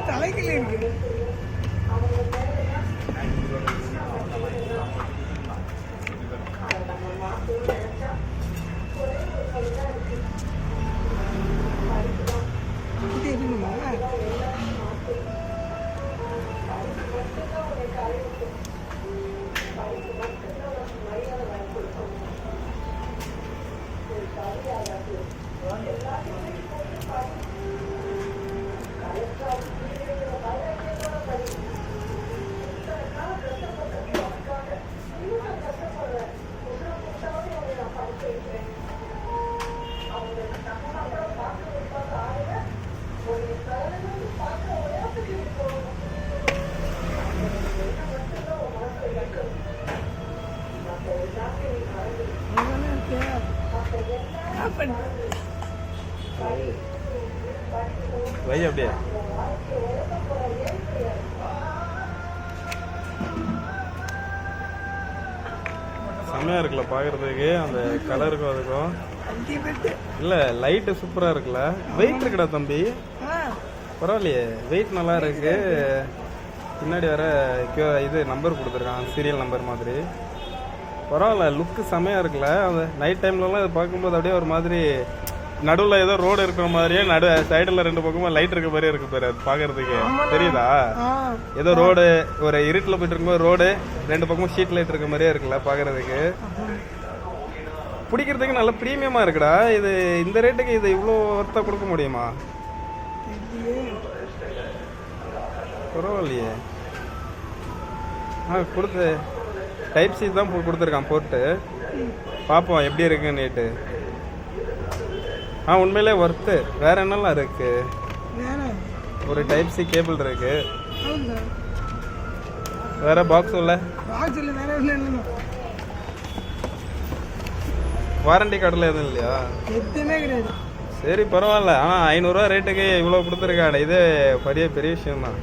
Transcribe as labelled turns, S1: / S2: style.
S1: தலைக்கில இருக்கு.
S2: வை அப்படியே செம்மையா இருக்குல்ல பாக்குறதுக்கு, அந்த கலருக்கும் அதுக்கும். இல்ல லைட்டு சூப்பரா இருக்குல்ல. வெயிட் இருக்குடா தம்பி, பரவாயில்லையே, வெயிட் நல்லா இருக்கு. பின்னாடி வர இது நம்பர் கொடுத்துருக்கான், சீரியல் நம்பர் மாதிரி. பரவாயில்ல, லுக்கு செம்மையா இருக்குல்ல. அந்த நைட் டைம்லலாம் இது பார்க்கும்போது அப்படியே ஒரு மாதிரி நடுவில் ஏதோ ரோடு இருக்கிற மாதிரியே சைடில் 2 பக்கமும் லைட் இருக்க மாதிரியே இருக்கு பேர். அது பார்க்கறதுக்கு தெரியுதா? ஏதோ ரோடு ஒரு இருட்டில் போயிட்டு இருக்கும்போது ரோடு 2 பக்கமும் ஷீட் லைட் இருக்க மாதிரியே இருக்குல்ல பார்க்கறதுக்கு. பிடிக்கிறதுக்கு நல்ல ப்ரீமியமாக இருக்குடா. இது இந்த ரேட்டுக்கு இது இவ்வளோ ஒர்த்தாக கொடுக்க முடியுமா? பரவாயில்லையே. கொடுத்து டைப் சி தான் கொடுத்துருக்கான் போட்டு பார்ப்போம் எப்படி இருக்குன்னுட்டு. உண்மையிலே ஒர்த்து. வேற என்னெல்லாம் இருக்கு? ஒரு டைப் சி கேபிள் இருக்கு. வேற பாக்ஸ் இல்ல, வாரண்டி கார்டுல எதுவும் இல்லையா?
S1: எதுவுமே கிடையாது.
S2: சரி பரவாயில்ல. ஆனா 500 ரூபா ரேட்டுக்கு இவ்வளவு கொடுத்துருக்காங்க, இது பெரிய விஷயம் தான்.